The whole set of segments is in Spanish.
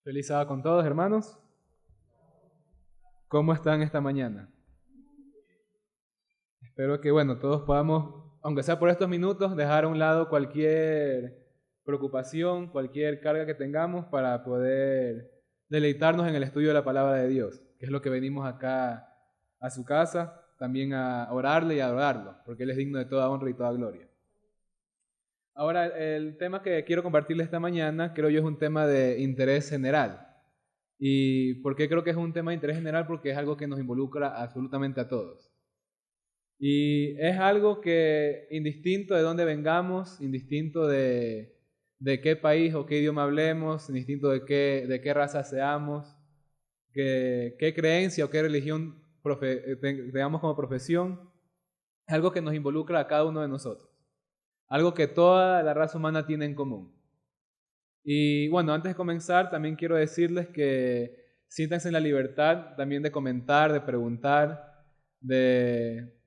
Feliz sábado con todos, hermanos. ¿Cómo están esta mañana? Espero que, todos podamos, aunque sea por estos minutos, dejar a un lado cualquier preocupación, cualquier carga que tengamos para poder deleitarnos en el estudio de la palabra de Dios, que es lo que venimos acá a su casa, también a orarle y a adorarlo, porque Él es digno de toda honra y toda gloria. Ahora, el tema que quiero compartirles esta mañana, creo yo, es un tema de interés general. ¿Y por qué creo que es un tema de interés general? Porque es algo que nos involucra absolutamente a todos. Y es algo que, indistinto de dónde vengamos, indistinto de qué país o qué idioma hablemos, indistinto de qué raza seamos, qué creencia o qué religión tengamos como profesión, es algo que nos involucra a cada uno de nosotros. Algo que toda la raza humana tiene en común. Y antes de comenzar, también quiero decirles que siéntanse en la libertad también de comentar, de preguntar, de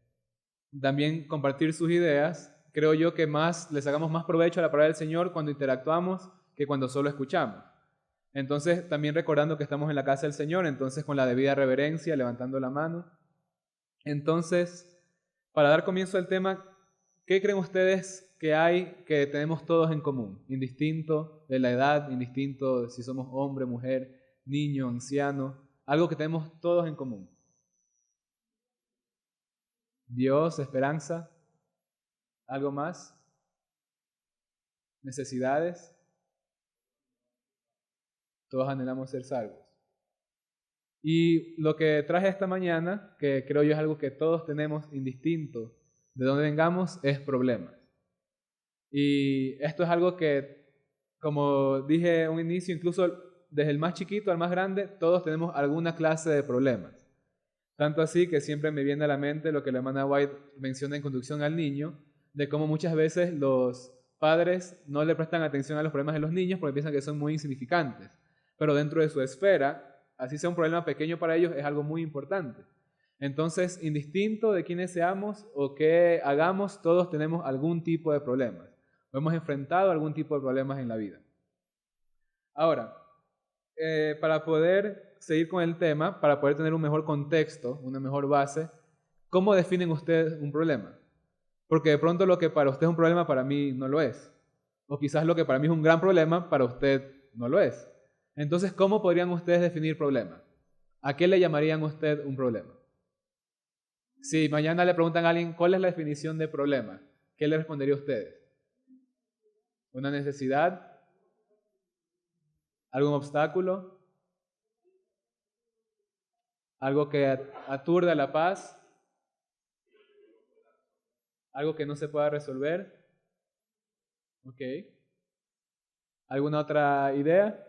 también compartir sus ideas. Creo yo que les sacamos más provecho a la palabra del Señor cuando interactuamos que cuando solo escuchamos. Entonces, también recordando que estamos en la casa del Señor, entonces con la debida reverencia, levantando la mano. Entonces, para dar comienzo al tema, ¿qué creen ustedes que hay que tenemos todos en común? Indistinto de la edad, indistinto de si somos hombre, mujer, niño, anciano, algo que tenemos todos en común. Dios, esperanza, algo más, necesidades, todos anhelamos ser salvos. Y lo que traje esta mañana, que creo yo es algo que todos tenemos indistinto de dónde vengamos, es problemas. Y esto es algo que, como dije en un inicio, incluso desde el más chiquito al más grande, todos tenemos alguna clase de problemas. Tanto así que siempre me viene a la mente lo que la hermana White menciona en Conducción al Niño, de cómo muchas veces los padres no le prestan atención a los problemas de los niños porque piensan que son muy insignificantes. Pero dentro de su esfera, así sea un problema pequeño para ellos, es algo muy importante. Entonces, indistinto de quiénes seamos o qué hagamos, todos tenemos algún tipo de problemas. O hemos enfrentado algún tipo de problemas en la vida. Ahora, para poder seguir con el tema, para poder tener un mejor contexto, una mejor base, ¿cómo definen ustedes un problema? Porque de pronto lo que para usted es un problema, para mí no lo es. O quizás lo que para mí es un gran problema, para usted no lo es. Entonces, ¿cómo podrían ustedes definir problema? ¿A qué le llamarían usted un problema? Si mañana le preguntan a alguien, ¿cuál es la definición de problema? ¿Qué le respondería a ustedes? ¿Una necesidad? ¿Algún obstáculo? ¿Algo que aturde la paz? ¿Algo que no se pueda resolver? ¿Ok? ¿Alguna otra idea?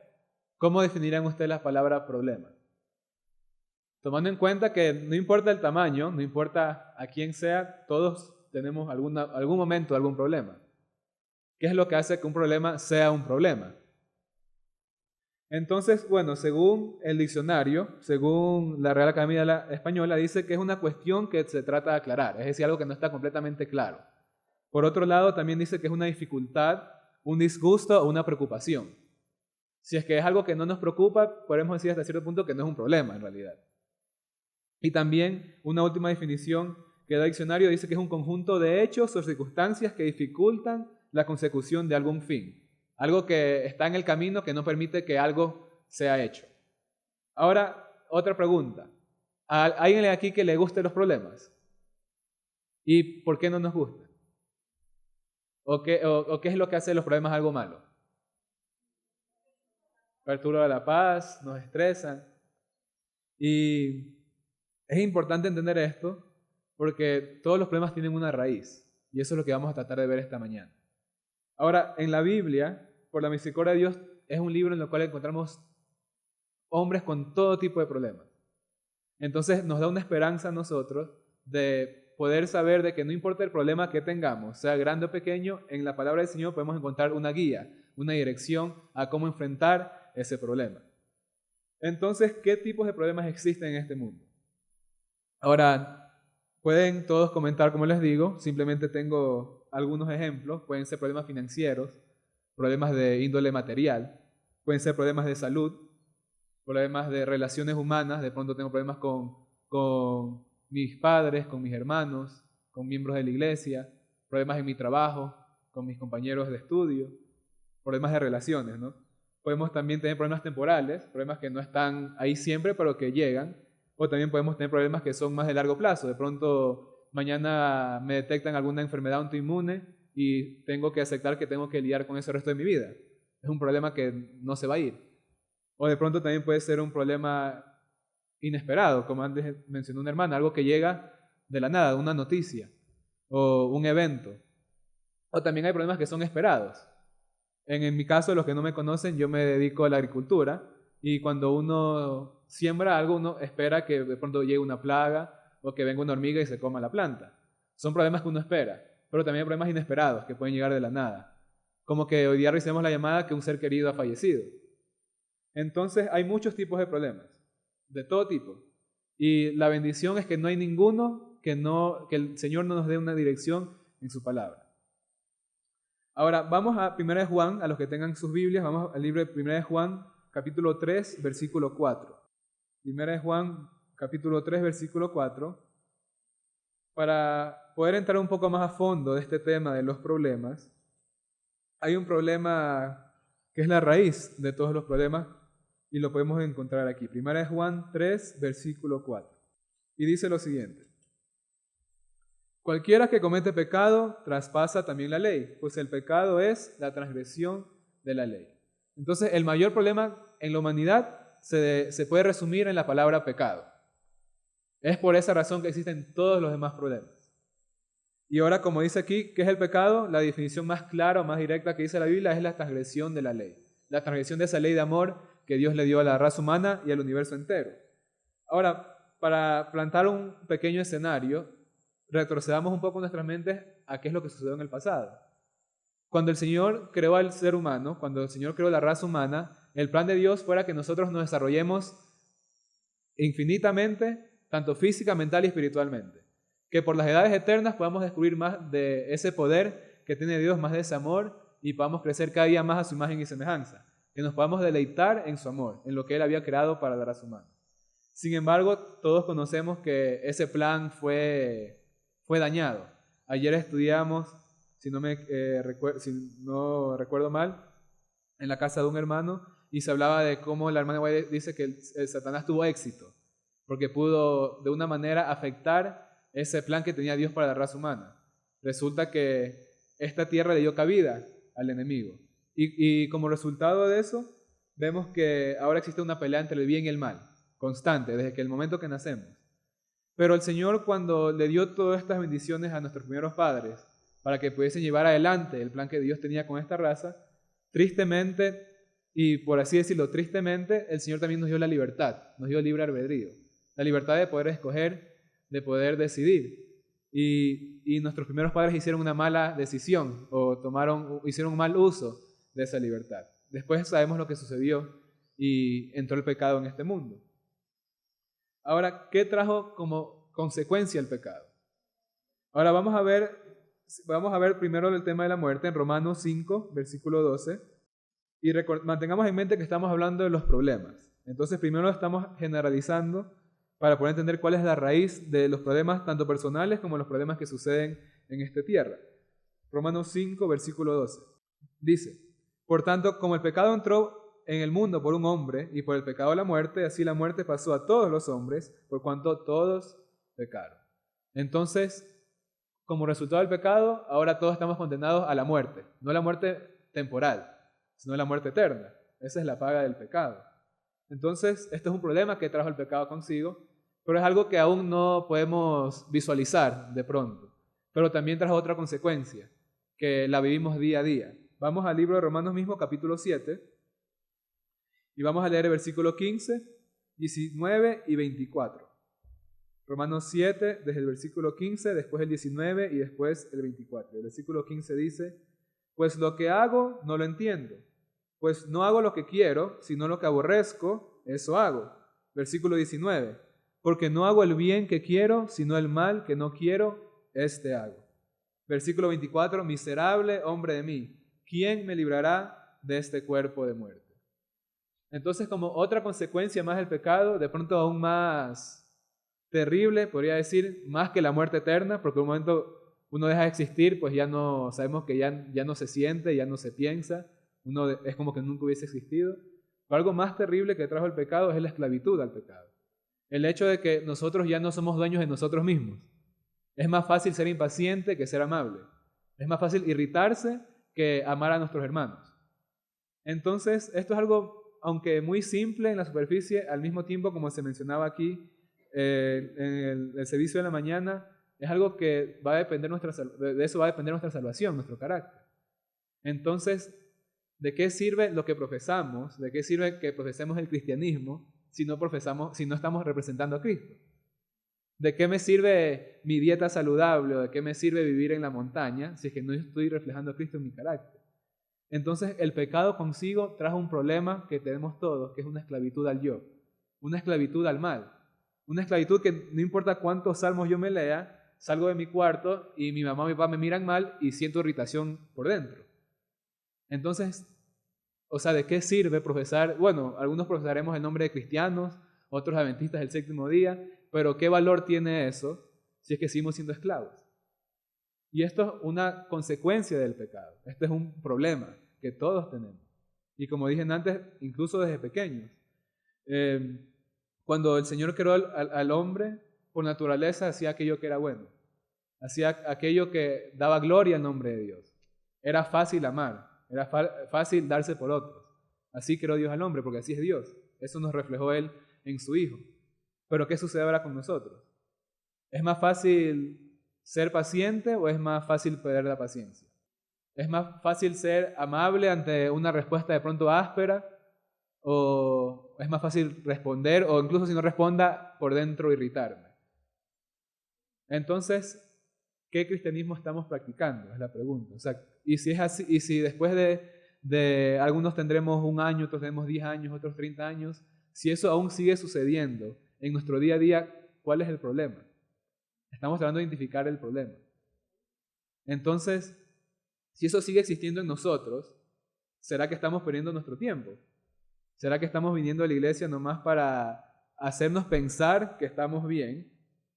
¿Cómo definirían ustedes la palabra problema? Tomando en cuenta que no importa el tamaño, no importa a quién sea, todos tenemos algún momento algún problema. ¿Qué es lo que hace que un problema sea un problema? Entonces, según el diccionario, según la Real Academia Española, dice que es una cuestión que se trata de aclarar, es decir, algo que no está completamente claro. Por otro lado, también dice que es una dificultad, un disgusto o una preocupación. Si es que es algo que no nos preocupa, podemos decir hasta cierto punto que no es un problema en realidad. Y también una última definición que da el diccionario dice que es un conjunto de hechos o circunstancias que dificultan la consecución de algún fin. Algo que está en el camino que no permite que algo sea hecho. Ahora, otra pregunta. ¿A alguien aquí que le gusten los problemas? ¿Y por qué no nos gusta? ¿O qué es lo que hace los problemas algo malo? Perturba la paz, nos estresan. Y es importante entender esto porque todos los problemas tienen una raíz. Y eso es lo que vamos a tratar de ver esta mañana. Ahora, en la Biblia, por la misericordia de Dios, es un libro en el cual encontramos hombres con todo tipo de problemas. Entonces nos da una esperanza a nosotros de poder saber de que no importa el problema que tengamos, sea grande o pequeño, en la palabra del Señor podemos encontrar una guía, una dirección a cómo enfrentar ese problema. Entonces, ¿qué tipos de problemas existen en este mundo? Ahora, pueden todos comentar, como les digo, simplemente tengo algunos ejemplos. Pueden ser problemas financieros, problemas de índole material, pueden ser problemas de salud, problemas de relaciones humanas. De pronto tengo problemas con mis padres, con mis hermanos, con miembros de la iglesia, problemas en mi trabajo, con mis compañeros de estudio, problemas de relaciones, ¿no? Podemos también tener problemas temporales, problemas que no están ahí siempre, pero que llegan. O también podemos tener problemas que son más de largo plazo. De pronto, mañana me detectan alguna enfermedad autoinmune y tengo que aceptar que tengo que lidiar con eso el resto de mi vida. Es un problema que no se va a ir. O de pronto también puede ser un problema inesperado, como antes mencionó una hermana, algo que llega de la nada, una noticia o un evento. O también hay problemas que son esperados. En mi caso, los que no me conocen, yo me dedico a la agricultura y cuando uno siembra algo, uno espera que de pronto llegue una plaga o que venga una hormiga y se coma la planta. Son problemas que uno espera, pero también hay problemas inesperados que pueden llegar de la nada. Como que hoy día recibimos la llamada que un ser querido ha fallecido. Entonces hay muchos tipos de problemas, de todo tipo. Y la bendición es que no hay ninguno que el Señor no nos dé una dirección en su palabra. Ahora, vamos a 1 de Juan, a los que tengan sus Biblias, vamos al libro de 1 de Juan, capítulo 3, versículo 4. 1 de Juan, capítulo 3, versículo 4. Para poder entrar un poco más a fondo de este tema de los problemas, hay un problema que es la raíz de todos los problemas y lo podemos encontrar aquí. 1 de Juan 3, versículo 4. Y dice lo siguiente: cualquiera que comete pecado traspasa también la ley, pues el pecado es la transgresión de la ley. Entonces, el mayor problema en la humanidad se puede resumir en la palabra pecado. Es por esa razón que existen todos los demás problemas. Y ahora, como dice aquí, ¿qué es el pecado? La definición más clara o más directa que dice la Biblia es la transgresión de la ley. La transgresión de esa ley de amor que Dios le dio a la raza humana y al universo entero. Ahora, para plantar un pequeño escenario, retrocedamos un poco nuestras mentes a qué es lo que sucedió en el pasado. Cuando el Señor creó al ser humano, cuando el Señor creó la raza humana, el plan de Dios fuera que nosotros nos desarrollemos infinitamente, tanto física, mental y espiritualmente. Que por las edades eternas podamos descubrir más de ese poder que tiene Dios, más de ese amor, y podamos crecer cada día más a su imagen y semejanza. Que nos podamos deleitar en su amor, en lo que Él había creado para la raza humana. Sin embargo, todos conocemos que ese plan fue dañado. Ayer estudiamos, si no recuerdo mal, en la casa de un hermano, y se hablaba de cómo la hermana White dice que el Satanás tuvo éxito, porque pudo de una manera afectar ese plan que tenía Dios para la raza humana. Resulta que esta tierra le dio cabida al enemigo. Y como resultado de eso, vemos que ahora existe una pelea entre el bien y el mal, constante, desde el momento que nacemos. Pero el Señor, cuando le dio todas estas bendiciones a nuestros primeros padres, para que pudiesen llevar adelante el plan que Dios tenía con esta raza, tristemente, y por así decirlo, tristemente, el Señor también nos dio la libertad, nos dio libre albedrío, la libertad de poder escoger, de poder decidir. Y nuestros primeros padres hicieron una mala decisión o hicieron un mal uso de esa libertad. Después sabemos lo que sucedió y entró el pecado en este mundo. Ahora, ¿qué trajo como consecuencia el pecado? Ahora vamos a ver primero el tema de la muerte en Romanos 5, versículo 12. Y mantengamos en mente que estamos hablando de los problemas. Entonces, primero estamos generalizando para poder entender cuál es la raíz de los problemas, tanto personales como los problemas que suceden en esta tierra. Romanos 5, versículo 12. Dice: por tanto, como el pecado entró en el mundo por un hombre, y por el pecado la muerte, así la muerte pasó a todos los hombres, por cuanto todos pecaron. Entonces, como resultado del pecado, ahora todos estamos condenados a la muerte. No la muerte temporal, sino la muerte eterna. Esa es la paga del pecado. Entonces, esto es un problema que trajo el pecado consigo, pero es algo que aún no podemos visualizar de pronto. Pero también trajo otra consecuencia, que la vivimos día a día. Vamos al libro de Romanos mismo, capítulo 7, y vamos a leer el versículo 15, 19 y 24. Romanos 7, desde el versículo 15, después el 19 y después el 24. El versículo 15 dice, pues lo que hago no lo entiendo, pues no hago lo que quiero, sino lo que aborrezco, eso hago. Versículo 19, porque no hago el bien que quiero, sino el mal que no quiero, este hago. Versículo 24, miserable hombre de mí, ¿quién me librará de este cuerpo de muerte? Entonces, como otra consecuencia más del pecado, de pronto aún más terrible, podría decir, más que la muerte eterna, porque en un momento uno deja de existir, pues ya no, sabemos que ya no se siente, ya no se piensa, uno es como que nunca hubiese existido. Pero algo más terrible que trajo el pecado es la esclavitud al pecado. El hecho de que nosotros ya no somos dueños de nosotros mismos. Es más fácil ser impaciente que ser amable. Es más fácil irritarse que amar a nuestros hermanos. Entonces, esto es algo, aunque muy simple en la superficie, al mismo tiempo, como se mencionaba aquí, en el servicio de la mañana, es algo que va a depender de eso va a depender nuestra salvación, nuestro carácter. Entonces, ¿de qué sirve lo que profesamos? ¿De qué sirve que profesemos el cristianismo si no estamos representando a Cristo? ¿De qué me sirve mi dieta saludable o de qué me sirve vivir en la montaña si es que no estoy reflejando a Cristo en mi carácter? Entonces, el pecado consigo trajo un problema que tenemos todos, que es una esclavitud al yo, una esclavitud al mal. Una esclavitud que no importa cuántos salmos yo me lea, salgo de mi cuarto y mi mamá y mi papá me miran mal y siento irritación por dentro. Entonces, o sea, ¿de qué sirve profesar? Bueno, algunos profesaremos el nombre de cristianos, otros adventistas del séptimo día, pero ¿qué valor tiene eso si es que seguimos siendo esclavos? Y esto es una consecuencia del pecado. Este es un problema que todos tenemos. Y como dije antes, incluso desde pequeños. Cuando el Señor creó al hombre, por naturaleza hacía aquello que era bueno. Hacía aquello que daba gloria al nombre de Dios. Era fácil amar, era fácil darse por otros. Así creó Dios al hombre, porque así es Dios. Eso nos reflejó Él en su Hijo. Pero ¿qué sucede ahora con nosotros? ¿Es más fácil ser paciente o es más fácil perder la paciencia? ¿Es más fácil ser amable ante una respuesta de pronto áspera? ¿O es más fácil responder, o incluso si no responda, por dentro irritarme? Entonces, ¿qué cristianismo estamos practicando? Es la pregunta. O sea, y si es así, y si después de algunos tendremos 1 año, otros tendremos 10 años, otros 30 años, si eso aún sigue sucediendo en nuestro día a día, ¿cuál es el problema? Estamos tratando de identificar el problema. Entonces, si eso sigue existiendo en nosotros, ¿será que estamos perdiendo nuestro tiempo? ¿Será que estamos viniendo a la iglesia nomás para hacernos pensar que estamos bien?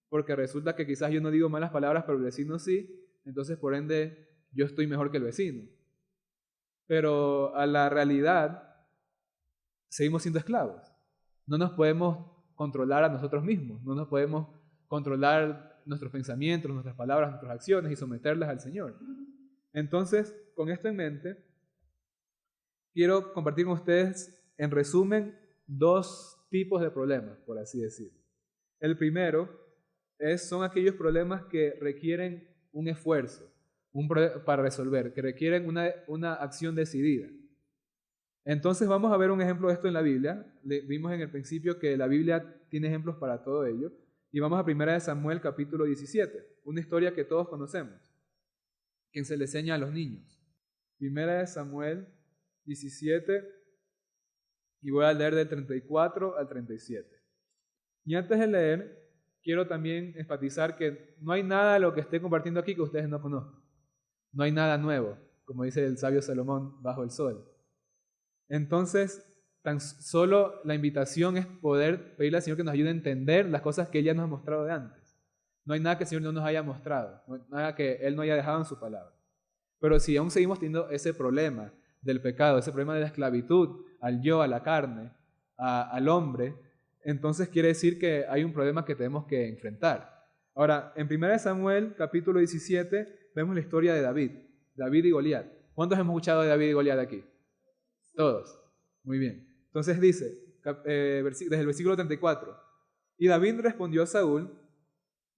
Porque resulta que quizás yo no digo malas palabras, pero el vecino sí, entonces por ende yo estoy mejor que el vecino. Pero a la realidad seguimos siendo esclavos. No nos podemos controlar a nosotros mismos, no nos podemos controlar nuestros pensamientos, nuestras palabras, nuestras acciones y someterlas al Señor. Entonces, con esto en mente, quiero compartir con ustedes, en resumen, 2 tipos de problemas, por así decirlo. El primero son aquellos problemas que requieren un esfuerzo para resolver, que requieren una acción decidida. Entonces vamos a ver un ejemplo de esto en la Biblia. Vimos en el principio que la Biblia tiene ejemplos para todo ello. Y vamos a 1 Samuel capítulo 17, una historia que todos conocemos, que se le enseña a los niños. 1 Samuel 17, y voy a leer del 34 al 37. Y antes de leer, quiero también enfatizar que no hay nada de lo que esté compartiendo aquí que ustedes no conozcan. No hay nada nuevo, como dice el sabio Salomón, bajo el sol. Entonces, tan solo la invitación es poder pedirle al Señor que nos ayude a entender las cosas que Él ya nos ha mostrado de antes. No hay nada que el Señor no nos haya mostrado, no hay nada que Él no haya dejado en su palabra. Pero si aún seguimos teniendo ese problema del pecado, ese problema de la esclavitud al yo, a la carne, al hombre, entonces quiere decir que hay un problema que tenemos que enfrentar. Ahora, en 1 Samuel capítulo 17 vemos la historia de David y Goliat. ¿Cuántos hemos escuchado de David y Goliat aquí? Todos. Muy bien. Entonces dice, desde el versículo 34, y David respondió a Saúl,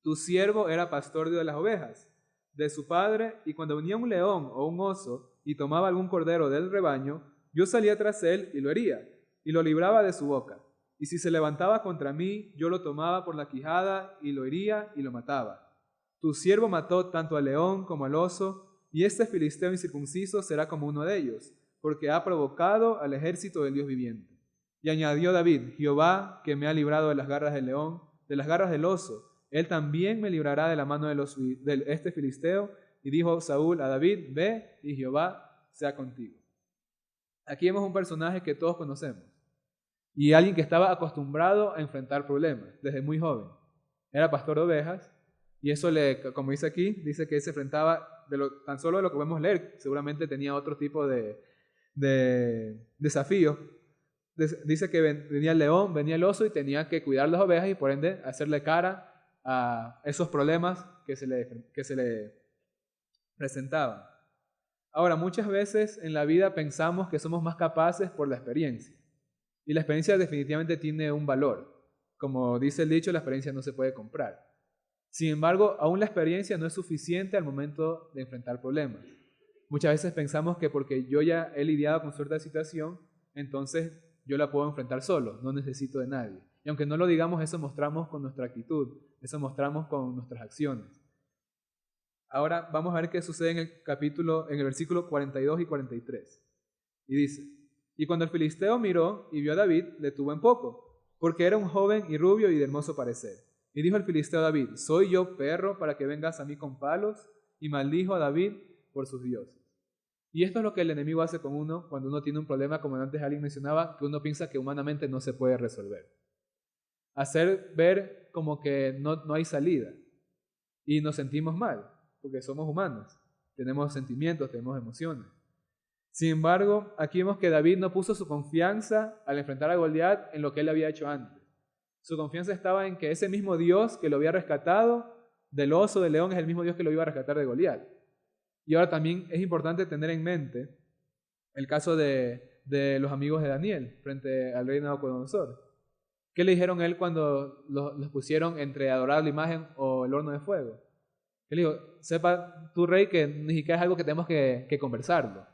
tu siervo era pastor de las ovejas de su padre, y cuando venía un león o un oso y tomaba algún cordero del rebaño, yo salía tras él y lo hería, y lo libraba de su boca. y si se levantaba contra mí, yo lo tomaba por la quijada y lo hería y lo mataba. Tu siervo mató tanto al león como al oso, y este filisteo incircunciso será como uno de ellos, porque ha provocado al ejército del Dios viviente. Y añadió David, Jehová, que me ha librado de las garras del león, de las garras del oso, él también me librará de la mano de este filisteo. Y dijo Saúl a David, ve y Jehová sea contigo. Aquí vemos un personaje que todos conocemos y alguien que estaba acostumbrado a enfrentar problemas desde muy joven. Era pastor de ovejas y eso, como dice aquí, dice que él se enfrentaba tan solo de lo que podemos leer. Seguramente tenía otro tipo de desafíos. Dice que venía el león, venía el oso y tenía que cuidar las ovejas y por ende hacerle cara a esos problemas que se le presentaban. Ahora, muchas veces en la vida pensamos que somos más capaces por la experiencia. Y la experiencia definitivamente tiene un valor. Como dice el dicho, la experiencia no se puede comprar. Sin embargo, aún la experiencia no es suficiente al momento de enfrentar problemas. Muchas veces pensamos que porque yo ya he lidiado con cierta situación, entonces yo la puedo enfrentar solo, no necesito de nadie. Y aunque no lo digamos, eso mostramos con nuestra actitud, eso mostramos con nuestras acciones. Ahora vamos a ver qué sucede en el versículo 42 y 43. Y dice, y cuando el filisteo miró y vio a David, le tuvo en poco, porque era un joven y rubio y de hermoso parecer. Y dijo el filisteo a David, ¿soy yo perro para que vengas a mí con palos? Y maldijo a David por sus dioses. Y esto es lo que el enemigo hace con uno cuando uno tiene un problema, como antes alguien mencionaba, que uno piensa que humanamente no se puede resolver. Hacer ver como que no hay salida. Y nos sentimos mal, porque somos humanos. Tenemos sentimientos, tenemos emociones. Sin embargo, aquí vemos que David no puso su confianza al enfrentar a Goliat en lo que él había hecho antes. Su confianza estaba en que ese mismo Dios que lo había rescatado del oso, del león, es el mismo Dios que lo iba a rescatar de Goliat. Y ahora también es importante tener en mente el caso de los amigos de Daniel frente al rey Nabucodonosor. ¿Qué le dijeron a él cuando los pusieron entre adorar la imagen o el horno de fuego? Que le dijo, sepa tu rey que ni siquiera es algo que tenemos que conversarlo.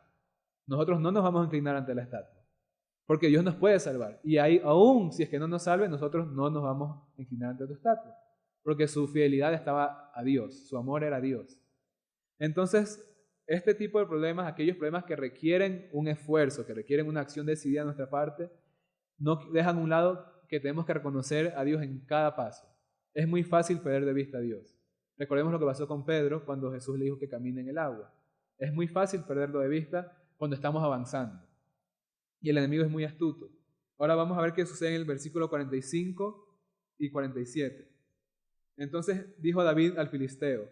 Nosotros no nos vamos a inclinar ante la estatua, porque Dios nos puede salvar. Y ahí, aún si es que no nos salve, nosotros no nos vamos a inclinar ante tu estatua, porque su fidelidad estaba a Dios, su amor era a Dios. Entonces, este tipo de problemas, aquellos problemas que requieren un esfuerzo, que requieren una acción decidida de nuestra parte, no dejan a un lado que tenemos que reconocer a Dios en cada paso. Es muy fácil perder de vista a Dios. Recordemos lo que pasó con Pedro cuando Jesús le dijo que camine en el agua. Es muy fácil perderlo de vista cuando estamos avanzando. Y el enemigo es muy astuto. Ahora vamos a ver qué sucede en el versículo 45 y 47. Entonces dijo David al filisteo,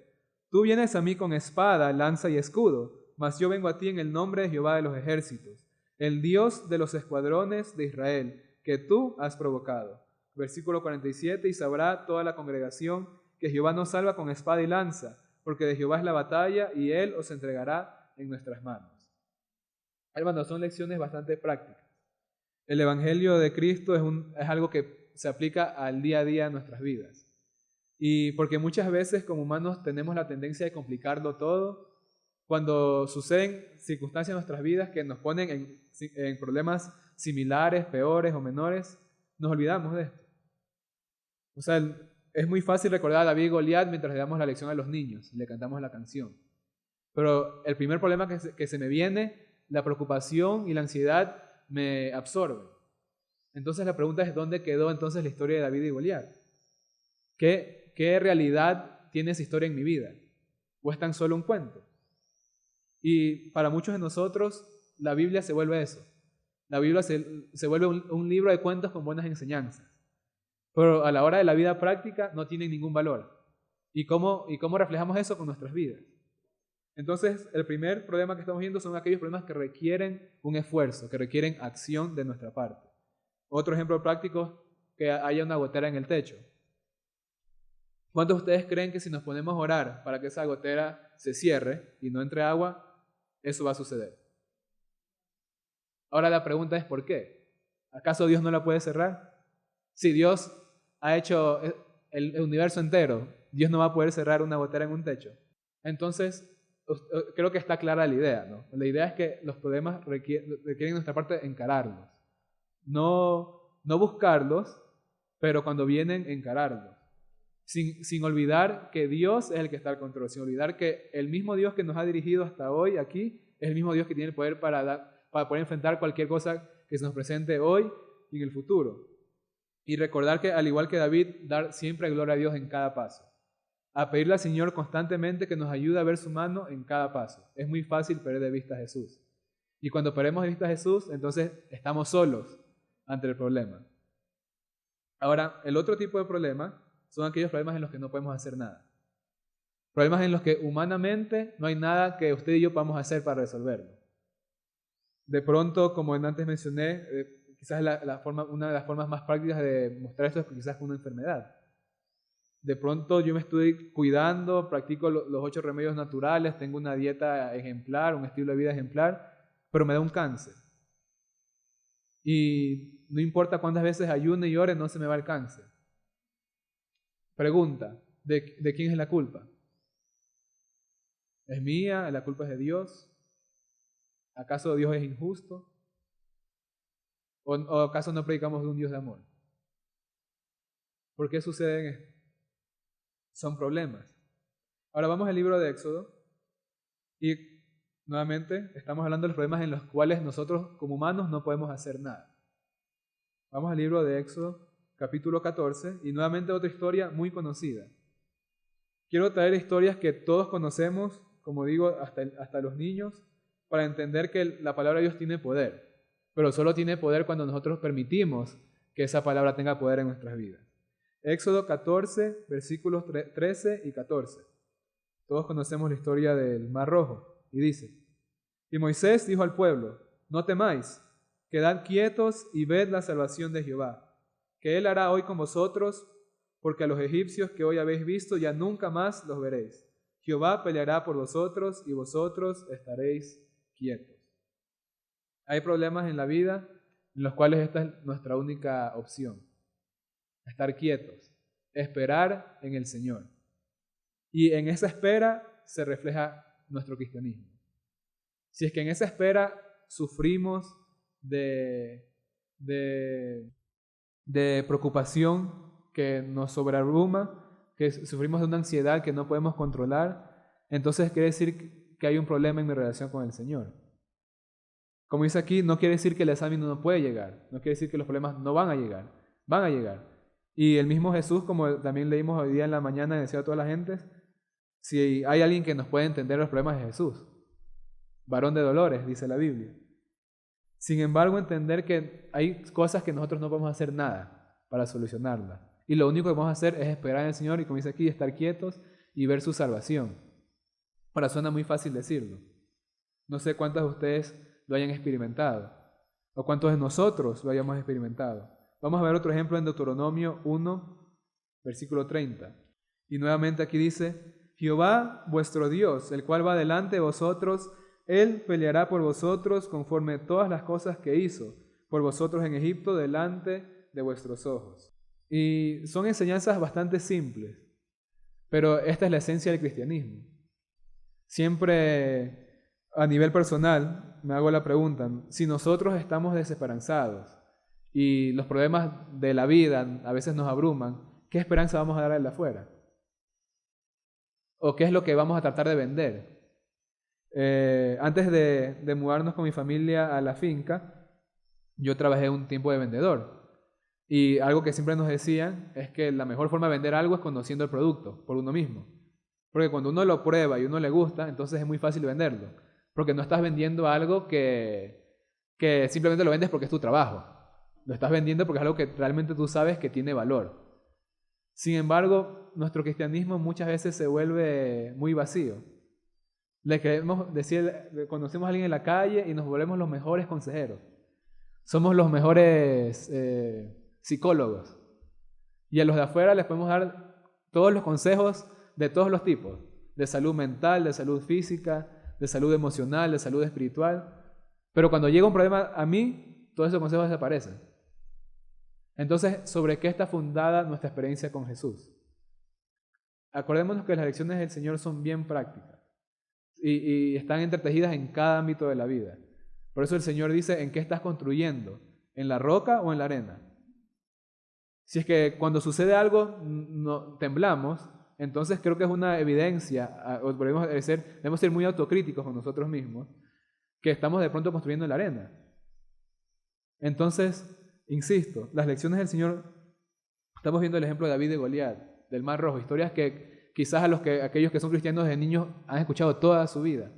tú vienes a mí con espada, lanza y escudo, mas yo vengo a ti en el nombre de Jehová de los ejércitos, el Dios de los escuadrones de Israel, que tú has provocado. Versículo 47, y sabrá toda la congregación que Jehová nos salva con espada y lanza, porque de Jehová es la batalla y él os entregará en nuestras manos. Hermanos, son lecciones bastante prácticas. El Evangelio de Cristo es algo que se aplica al día a día de nuestras vidas. Y porque muchas veces como humanos tenemos la tendencia de complicarlo todo, cuando suceden circunstancias en nuestras vidas que nos ponen en problemas similares, peores o menores, nos olvidamos de esto. O sea, es muy fácil recordar a David y Goliat mientras le damos la lección a los niños y le cantamos la canción. Pero el primer problema que se me viene, la preocupación y la ansiedad me absorben. Entonces la pregunta es, ¿dónde quedó entonces la historia de David y Goliat? ¿Qué realidad tiene esa historia en mi vida? ¿O es tan solo un cuento? Y para muchos de nosotros, la Biblia se vuelve eso. La Biblia se vuelve un libro de cuentos con buenas enseñanzas. Pero a la hora de la vida práctica no tienen ningún valor. ¿Y cómo reflejamos eso con nuestras vidas? Entonces, el primer problema que estamos viendo son aquellos problemas que requieren un esfuerzo, que requieren acción de nuestra parte. Otro ejemplo práctico, que haya una gotera en el techo. ¿Cuántos de ustedes creen que si nos ponemos a orar para que esa gotera se cierre y no entre agua, eso va a suceder? Ahora la pregunta es ¿por qué? ¿Acaso Dios no la puede cerrar? Si Dios ha hecho el universo entero, ¿Dios no va a poder cerrar una gotera en un techo? Entonces, creo que está clara la idea, ¿no? La idea es que los problemas requieren nuestra parte encararlos. No no buscarlos, pero cuando vienen, encararlos. Sin olvidar que Dios es el que está al control, sin olvidar que el mismo Dios que nos ha dirigido hasta hoy aquí es el mismo Dios que tiene el poder para poder enfrentar cualquier cosa que se nos presente hoy y en el futuro. Y recordar que, al igual que David, dar siempre gloria a Dios en cada paso. A pedirle al Señor constantemente que nos ayude a ver su mano en cada paso. Es muy fácil perder de vista a Jesús. Y cuando perdemos de vista a Jesús, entonces estamos solos ante el problema. Ahora, el otro tipo de problema son aquellos problemas en los que no podemos hacer nada. Problemas en los que humanamente no hay nada que usted y yo podamos hacer para resolverlo. De pronto, como antes mencioné, quizás una de las formas más prácticas de mostrar esto es quizás con una enfermedad. De pronto yo me estoy cuidando, practico los 8 remedios naturales, tengo una dieta ejemplar, un estilo de vida ejemplar, pero me da un cáncer. Y no importa cuántas veces ayune y ore, no se me va el cáncer. Pregunta, ¿de quién es la culpa? ¿Es mía? ¿La culpa es de Dios? ¿Acaso Dios es injusto? ¿O acaso no predicamos de un Dios de amor? ¿Por qué suceden esto? Son problemas. Ahora vamos al libro de Éxodo y nuevamente estamos hablando de los problemas en los cuales nosotros como humanos no podemos hacer nada. Vamos al libro de Éxodo, capítulo 14, y nuevamente otra historia muy conocida. Quiero traer historias que todos conocemos, como digo, hasta los niños, para entender que la palabra de Dios tiene poder, pero solo tiene poder cuando nosotros permitimos que esa palabra tenga poder en nuestras vidas. Éxodo 14, versículos 13 y 14. Todos conocemos la historia del Mar Rojo, y dice: Y Moisés dijo al pueblo: No temáis, quedad quietos y ved la salvación de Jehová, que él hará hoy con vosotros, porque a los egipcios que hoy habéis visto ya nunca más los veréis. Jehová peleará por vosotros y vosotros estaréis quietos. Hay problemas en la vida en los cuales esta es nuestra única opción: estar quietos, esperar en el Señor. Y en esa espera se refleja nuestro cristianismo. Si es que en esa espera sufrimos de preocupación que nos sobreabruma, que sufrimos de una ansiedad que no podemos controlar, entonces quiere decir que hay un problema en mi relación con el Señor. Como dice aquí, no quiere decir que el examen no puede llegar, no quiere decir que los problemas no van a llegar, van a llegar. Y el mismo Jesús, como también leímos hoy día en la mañana, decía a todas las gentes, si hay alguien que nos puede entender los problemas de Jesús, varón de dolores, dice la Biblia. Sin embargo, entender que hay cosas que nosotros no podemos hacer nada para solucionarlas. Y lo único que podemos hacer es esperar en el Señor y, como dice aquí, estar quietos y ver su salvación. Ahora suena muy fácil decirlo. No sé cuántos de ustedes lo hayan experimentado o cuántos de nosotros lo hayamos experimentado. Vamos a ver otro ejemplo en Deuteronomio 1, versículo 30. Y nuevamente aquí dice: Jehová vuestro Dios, el cual va delante de vosotros, Él peleará por vosotros conforme a todas las cosas que hizo por vosotros en Egipto delante de vuestros ojos. Y son enseñanzas bastante simples, pero esta es la esencia del cristianismo. Siempre a nivel personal me hago la pregunta: si nosotros estamos desesperanzados y los problemas de la vida a veces nos abruman, ¿qué esperanza vamos a dar al de afuera? ¿O qué es lo que vamos a tratar de vender? Antes de mudarnos con mi familia a la finca, yo trabajé un tiempo de vendedor. Y algo que siempre nos decían es que la mejor forma de vender algo es conociendo el producto por uno mismo. Porque cuando uno lo prueba y uno le gusta, entonces es muy fácil venderlo. Porque no estás vendiendo algo que simplemente lo vendes porque es tu trabajo. Lo estás vendiendo porque es algo que realmente tú sabes que tiene valor. Sin embargo, nuestro cristianismo muchas veces se vuelve muy vacío. Le queremos decir, conocemos a alguien en la calle y nos volvemos los mejores consejeros. Somos los mejores psicólogos. Y a los de afuera les podemos dar todos los consejos de todos los tipos: de salud mental, de salud física, de salud emocional, de salud espiritual. Pero cuando llega un problema a mí, todos esos consejos desaparecen. Entonces, ¿sobre qué está fundada nuestra experiencia con Jesús? Acordémonos que las lecciones del Señor son bien prácticas y están entretejidas en cada ámbito de la vida. Por eso el Señor dice: ¿en qué estás construyendo? ¿En la roca o en la arena? Si es que cuando sucede algo no temblamos, entonces creo que es una evidencia, o debemos ser muy autocríticos con nosotros mismos, que estamos de pronto construyendo en la arena. Entonces, insisto, las lecciones del Señor, estamos viendo el ejemplo de David y Goliat, del Mar Rojo, historias que quizás aquellos que son cristianos de niños han escuchado toda su vida.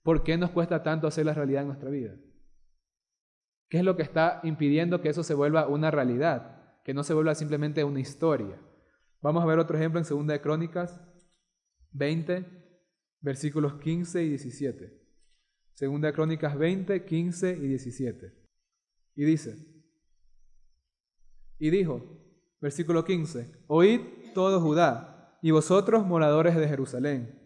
¿Por qué nos cuesta tanto hacerla realidad en nuestra vida? ¿Qué es lo que está impidiendo que eso se vuelva una realidad? Que no se vuelva simplemente una historia. Vamos a ver otro ejemplo en 2 de Crónicas 20, versículos 15 y 17. 2 de Crónicas 20, 15 y 17. Y dice, y dijo, versículo 15, oíd todo Judá, y vosotros moradores de Jerusalén.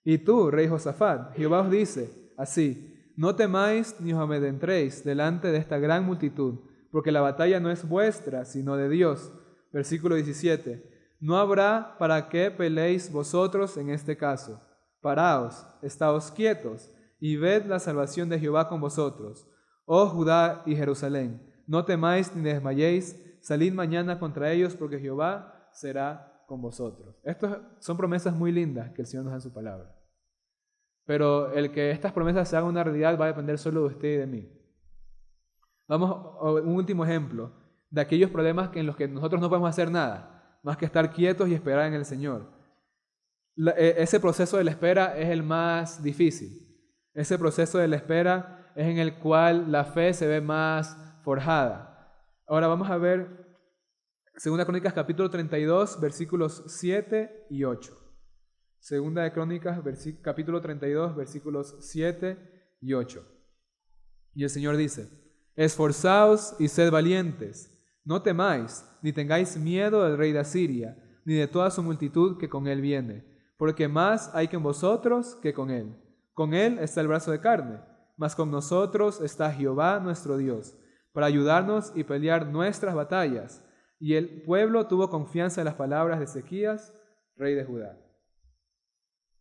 Y tú, rey Josafat, Jehová os dice así, no temáis ni os amedrentéis delante de esta gran multitud, porque la batalla no es vuestra, sino de Dios. Versículo 17, no habrá para qué peleéis vosotros en este caso. Paraos, estáos quietos, y ved la salvación de Jehová con vosotros. Oh Judá y Jerusalén, no temáis ni desmayéis, salid mañana contra ellos, porque Jehová será con vosotros. Estas son promesas muy lindas que el Señor nos da en su palabra. Pero el que estas promesas se hagan una realidad va a depender solo de usted y de mí. Vamos a un último ejemplo de aquellos problemas en los que nosotros no podemos hacer nada, más que estar quietos y esperar en el Señor. Ese proceso de la espera es el más difícil. Ese proceso de la espera es en el cual la fe se ve más forjada. Ahora vamos a ver 2 Crónicas capítulo 32, versículos 7 y 8. 2 Crónicas capítulo 32, versículos 7 y 8. Y el Señor dice, esforzaos y sed valientes, no temáis, ni tengáis miedo del rey de Asiria, ni de toda su multitud que con él viene, porque más hay con vosotros que con él. Con él está el brazo de carne, mas con nosotros está Jehová nuestro Dios, para ayudarnos y pelear nuestras batallas. Y el pueblo tuvo confianza en las palabras de Ezequías, rey de Judá.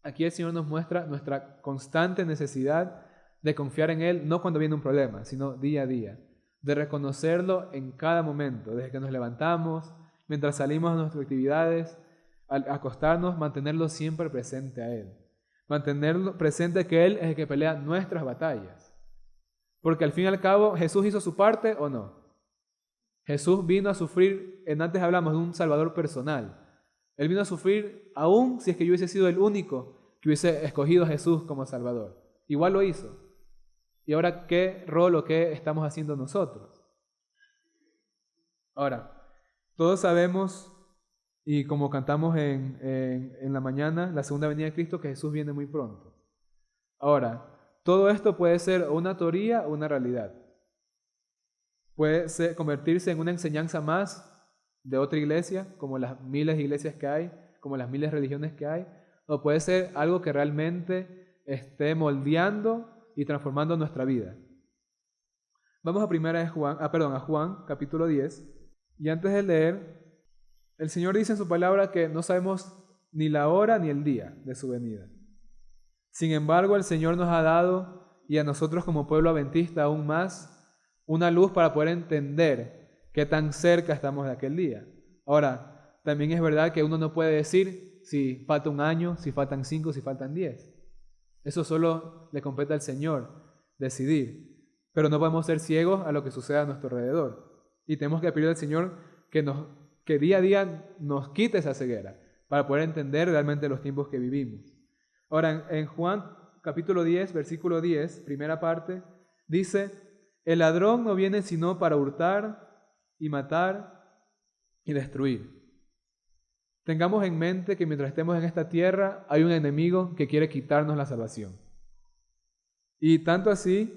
Aquí el Señor nos muestra nuestra constante necesidad de confiar en Él, no cuando viene un problema, sino día a día, de reconocerlo en cada momento, desde que nos levantamos, mientras salimos a nuestras actividades, al acostarnos, mantenerlo siempre presente a Él. Mantenerlo presente que Él es el que pelea nuestras batallas. Porque al fin y al cabo, ¿Jesús hizo su parte o no? Jesús vino a sufrir, antes hablamos de un Salvador personal. Él vino a sufrir aún si es que yo hubiese sido el único que hubiese escogido a Jesús como Salvador. Igual lo hizo. Y ahora, ¿qué rol o qué estamos haciendo nosotros? Ahora, todos sabemos, y como cantamos en la mañana, la segunda venida de Cristo, que Jesús viene muy pronto. Ahora, todo esto puede ser una teoría o una realidad. Puede convertirse en una enseñanza más de otra iglesia, como las miles de iglesias que hay, como las miles de religiones que hay, o puede ser algo que realmente esté moldeando y transformando nuestra vida. Vamos a Juan, capítulo 10, y antes de leer, el Señor dice en su palabra que no sabemos ni la hora ni el día de su venida. Sin embargo, el Señor nos ha dado, y a nosotros como pueblo adventista aún más, una luz para poder entender qué tan cerca estamos de aquel día. Ahora, también es verdad que uno no puede decir si falta un año, si faltan 5, si faltan 10. Eso solo le compete al Señor decidir. Pero no podemos ser ciegos a lo que sucede a nuestro alrededor. Y tenemos que pedir al Señor que día a día nos quite esa ceguera para poder entender realmente los tiempos que vivimos. Ahora, en Juan capítulo 10, versículo 10, primera parte, dice, el ladrón no viene sino para hurtar y matar y destruir. Tengamos en mente que mientras estemos en esta tierra hay un enemigo que quiere quitarnos la salvación. Y tanto así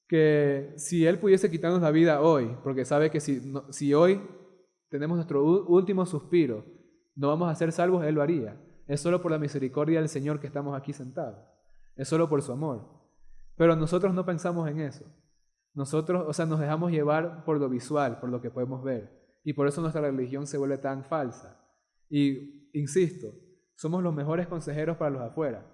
que si él pudiese quitarnos la vida hoy, porque sabe que si hoy tenemos nuestro último suspiro, no vamos a ser salvos, él lo haría. Es solo por la misericordia del Señor que estamos aquí sentados. Es solo por su amor. Pero nosotros no pensamos en eso. Nosotros, nos dejamos llevar por lo visual, por lo que podemos ver. Y por eso nuestra religión se vuelve tan falsa. Y, insisto, somos los mejores consejeros para los afuera.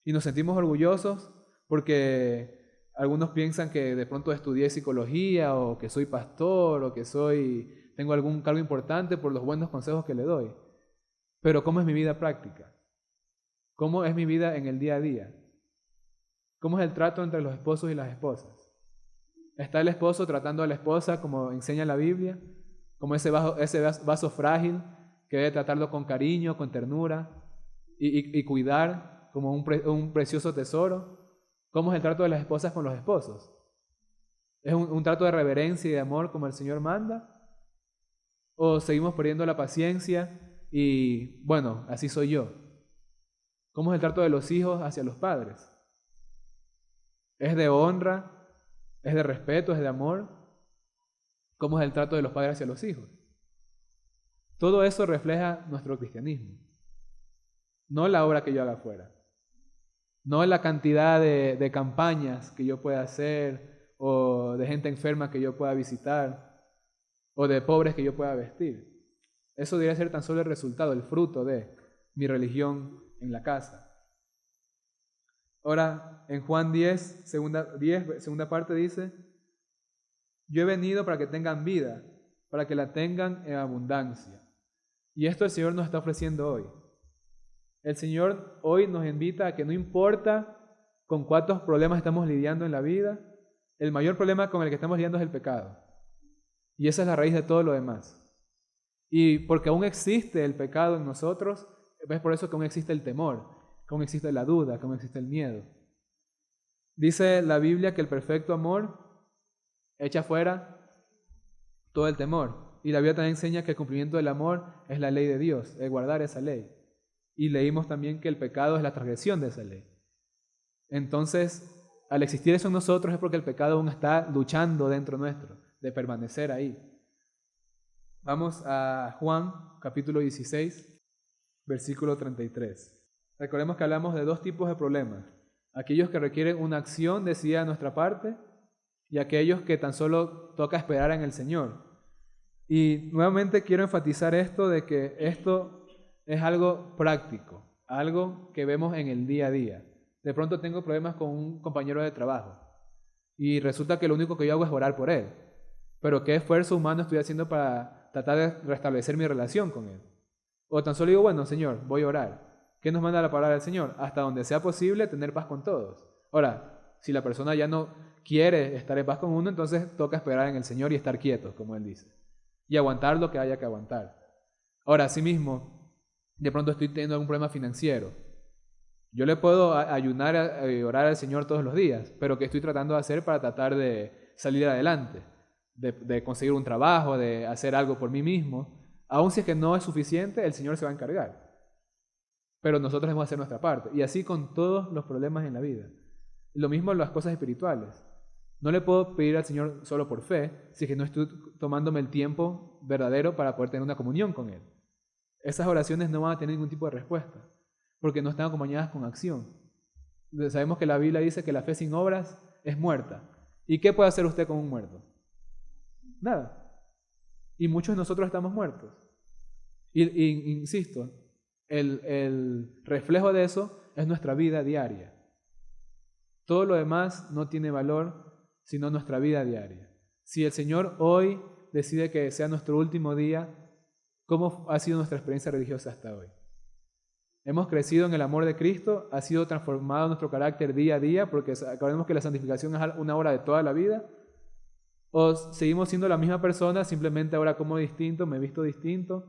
Y nos sentimos orgullosos porque algunos piensan que de pronto estudié psicología o que soy pastor o que soy tengo algún cargo importante por los buenos consejos que le doy. Pero ¿cómo es mi vida práctica? ¿Cómo es mi vida en el día a día? ¿Cómo es el trato entre los esposos y las esposas? ¿Está el esposo tratando a la esposa como enseña la Biblia? Como ese vaso frágil que debe tratarlo con cariño, con ternura y cuidar como un precioso tesoro. ¿Cómo es el trato de las esposas con los esposos? ¿Es un trato de reverencia y de amor como el Señor manda? ¿O seguimos perdiendo la paciencia y, bueno, así soy yo? ¿Cómo es el trato de los hijos hacia los padres? ¿Es de honra? ¿Es de respeto? ¿Es de amor? ¿Cómo es el trato de los padres hacia los hijos? Todo eso refleja nuestro cristianismo. No la obra que yo haga afuera. No la cantidad de campañas que yo pueda hacer o de gente enferma que yo pueda visitar o de pobres que yo pueda vestir. Eso debería ser tan solo el resultado, el fruto de mi religión en la casa. Ahora, en Juan 10, segunda parte dice, yo he venido para que tengan vida, para que la tengan en abundancia. Y esto el Señor nos está ofreciendo hoy. El Señor hoy nos invita a que no importa con cuántos problemas estamos lidiando en la vida, el mayor problema con el que estamos lidiando es el pecado. Y esa es la raíz de todo lo demás. Y porque aún existe el pecado en nosotros, es por eso que aún existe el temor, que aún existe la duda, que aún existe el miedo. Dice la Biblia que el perfecto amor echa fuera todo el temor. Y la Biblia también enseña que el cumplimiento del amor es la ley de Dios, es guardar esa ley. Y leímos también que el pecado es la transgresión de esa ley. Entonces, al existir eso en nosotros es porque el pecado aún está luchando dentro nuestro, de permanecer ahí. Vamos a Juan, capítulo 16, versículo 33. Recordemos que hablamos de dos tipos de problemas. Aquellos que requieren una acción decidida de nuestra parte y aquellos que tan solo toca esperar en el Señor. Y nuevamente quiero enfatizar esto de que esto es algo práctico, algo que vemos en el día a día. De pronto tengo problemas con un compañero de trabajo y resulta que lo único que yo hago es orar por él. Pero ¿qué esfuerzo humano estoy haciendo para tratar de restablecer mi relación con él? O tan solo digo, bueno, Señor, voy a orar. ¿Qué nos manda la palabra del Señor? Hasta donde sea posible tener paz con todos. Ahora, si la persona ya no quiere estar en paz con uno, entonces toca esperar en el Señor y estar quietos, como Él dice. Y aguantar lo que haya que aguantar. Ahora, asimismo, de pronto estoy teniendo algún problema financiero. Yo le puedo ayunar y orar al Señor todos los días, pero ¿qué estoy tratando de hacer para tratar de salir adelante? De conseguir un trabajo, de hacer algo por mí mismo. Aun si es que no es suficiente, el Señor se va a encargar. Pero nosotros debemos hacer nuestra parte. Y así con todos los problemas en la vida. Lo mismo en las cosas espirituales. No le puedo pedir al Señor solo por fe, si es que no estoy tomándome el tiempo verdadero para poder tener una comunión con Él. Esas oraciones no van a tener ningún tipo de respuesta, porque no están acompañadas con acción. Sabemos que la Biblia dice que la fe sin obras es muerta. ¿Y qué puede hacer usted con un muerto? Nada. Y muchos de nosotros estamos muertos. Y insisto, el reflejo de eso es nuestra vida diaria. Todo lo demás no tiene valor sino nuestra vida diaria. Si el Señor hoy decide que sea nuestro último día, ¿cómo ha sido nuestra experiencia religiosa hasta hoy? Hemos crecido en el amor de Cristo, ha sido transformado nuestro carácter día a día, porque acordemos que la santificación es una obra de toda la vida. O seguimos siendo la misma persona, simplemente ahora como distinto, me he visto distinto,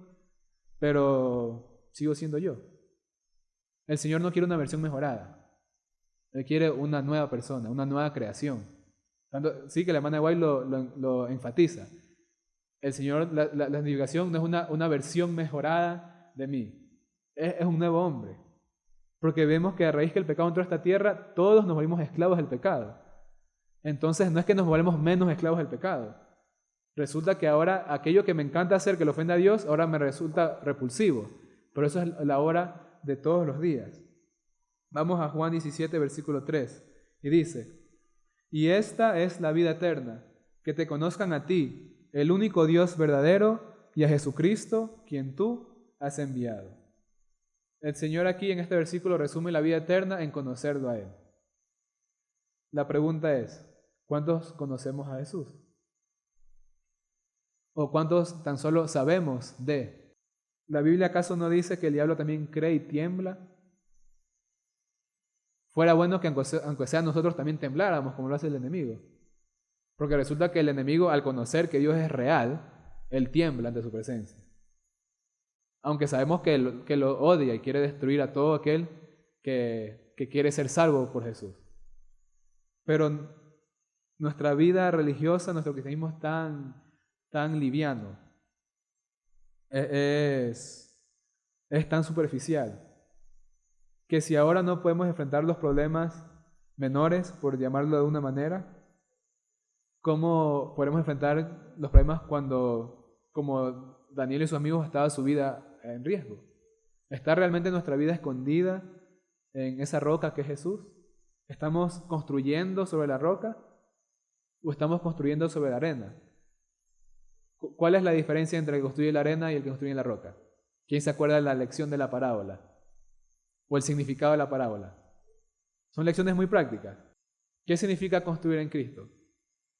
pero sigo siendo yo. El Señor no quiere una versión mejorada. Él quiere una nueva persona, una nueva creación. Sí que la hermana White lo enfatiza. El Señor, la santificación no es una versión mejorada de mí. Es un nuevo hombre. Porque vemos que a raíz que el pecado entró a esta tierra, todos nos volvimos esclavos del pecado. Entonces no es que nos volvemos menos esclavos del pecado. Resulta que ahora aquello que me encanta hacer, que le ofende a Dios, ahora me resulta repulsivo. Pero eso es la hora de todos los días. Vamos a Juan 17, versículo 3. Y dice, y esta es la vida eterna, que te conozcan a ti, el único Dios verdadero, y a Jesucristo, quien tú has enviado. El Señor aquí en este versículo resume la vida eterna en conocerlo a Él. La pregunta es, ¿cuántos conocemos a Jesús? ¿O cuántos tan solo sabemos de? ¿La Biblia acaso no dice que el diablo también cree y tiembla? Fuera bueno que aunque sea nosotros también tembláramos como lo hace el enemigo. Porque resulta que el enemigo, al conocer que Dios es real, él tiembla ante su presencia. Aunque sabemos que lo odia y quiere destruir a todo aquel que quiere ser salvo por Jesús. Pero nuestra vida religiosa, nuestro cristianismo es tan liviano, es tan superficial, que si ahora no podemos enfrentar los problemas menores, por llamarlo de una manera, ¿cómo podemos enfrentar los problemas cuando, como Daniel y sus amigos, estaba su vida en riesgo? ¿Está realmente nuestra vida escondida en esa roca que es Jesús? ¿Estamos construyendo sobre la roca o estamos construyendo sobre la arena? ¿Cuál es la diferencia entre el que construye la arena y el que construye la roca? ¿Quién se acuerda de la lección de la parábola? ¿O el significado de la parábola? Son lecciones muy prácticas. ¿Qué significa construir en Cristo?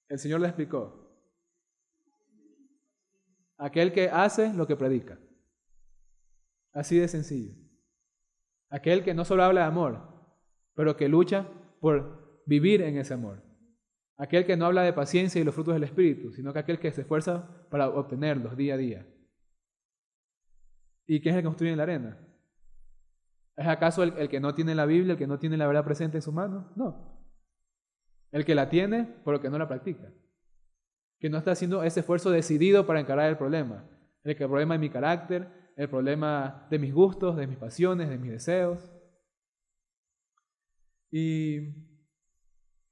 El Señor le explicó. Aquel que hace lo que predica. Así de sencillo. Aquel que no solo habla de amor, pero que lucha por vivir en ese amor. Aquel que no habla de paciencia y los frutos del Espíritu, sino que aquel que se esfuerza para obtenerlos día a día. ¿Y quién es el que construye en la arena? ¿Es acaso el que no tiene la Biblia, el que no tiene la verdad presente en su mano? No. El que la tiene, pero que no la practica. Que no está haciendo ese esfuerzo decidido para encarar el problema. El problema de mi carácter, el problema de mis gustos, de mis pasiones, de mis deseos. Y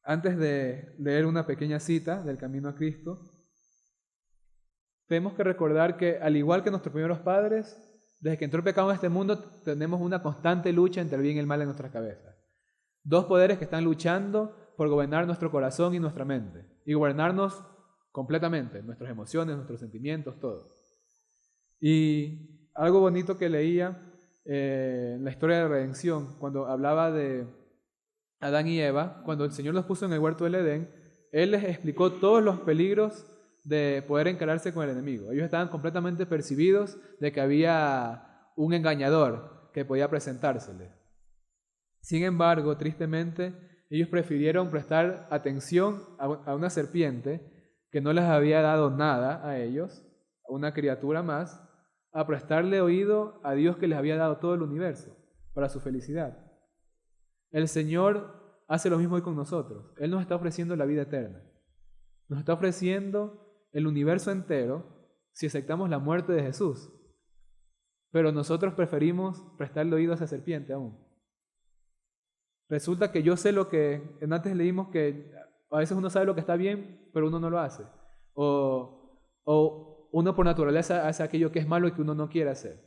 antes de leer una pequeña cita del Camino a Cristo, tenemos que recordar que, al igual que nuestros primeros padres, desde que entró el pecado en este mundo, tenemos una constante lucha entre el bien y el mal en nuestras cabezas. Dos poderes que están luchando por gobernar nuestro corazón y nuestra mente, y gobernarnos completamente, nuestras emociones, nuestros sentimientos, todo. Y algo bonito que leía en la historia de la redención, cuando hablaba de Adán y Eva, cuando el Señor los puso en el huerto del Edén, Él les explicó todos los peligros de poder encararse con el enemigo. Ellos estaban completamente percibidos de que había un engañador que podía presentárseles. Sin embargo, tristemente, ellos prefirieron prestar atención a una serpiente que no les había dado nada a ellos, a una criatura más, a prestarle oído a Dios que les había dado todo el universo para su felicidad. El Señor hace lo mismo hoy con nosotros. Él nos está ofreciendo la vida eterna. Nos está ofreciendo el universo entero si aceptamos la muerte de Jesús. Pero nosotros preferimos prestarle oído a esa serpiente aún. Resulta que yo sé lo que antes leímos, que a veces uno sabe lo que está bien, pero uno no lo hace. O uno por naturaleza hace aquello que es malo y que uno no quiere hacer.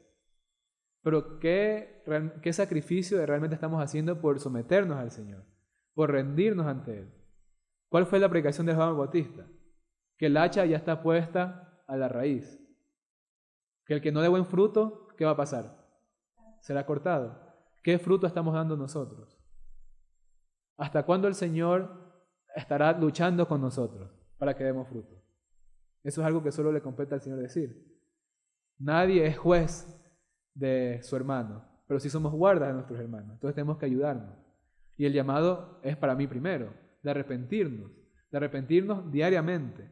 Pero ¿qué sacrificio realmente estamos haciendo por someternos al Señor? Por rendirnos ante Él. ¿Cuál fue la predicación de Juan el Bautista? Que el hacha ya está puesta a la raíz. Que el que no dé buen fruto, ¿qué va a pasar? Será cortado. ¿Qué fruto estamos dando nosotros? ¿Hasta cuándo el Señor estará luchando con nosotros para que demos fruto? Eso es algo que solo le compete al Señor decir. Nadie es juez de su hermano, pero sí somos guardas de nuestros hermanos. Entonces tenemos que ayudarnos. Y el llamado es para mí primero, de arrepentirnos diariamente.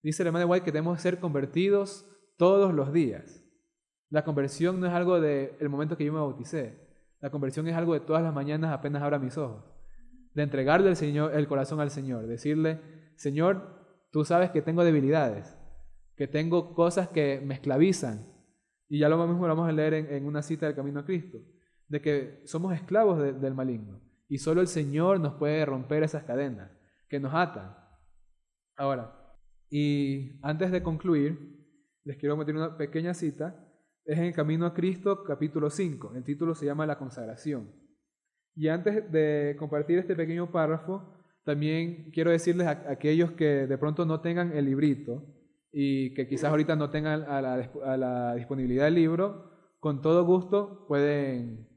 Dice el hermano White que tenemos que ser convertidos todos los días. La conversión no es algo del momento que yo me bauticé. La conversión es algo de todas las mañanas apenas abra mis ojos. De entregarle el corazón al Señor. Decirle, Señor, tú sabes que tengo debilidades, que tengo cosas que me esclavizan. Y ya lo mismo lo vamos a leer en una cita del Camino a Cristo. De que somos esclavos del maligno. Y solo el Señor nos puede romper esas cadenas que nos atan. Ahora, y antes de concluir, les quiero meter una pequeña cita. Es en el Camino a Cristo, capítulo 5. El título se llama La Consagración. Y antes de compartir este pequeño párrafo, también quiero decirles a aquellos que de pronto no tengan el librito y que quizás ahorita no tengan a la disponibilidad del libro, con todo gusto pueden,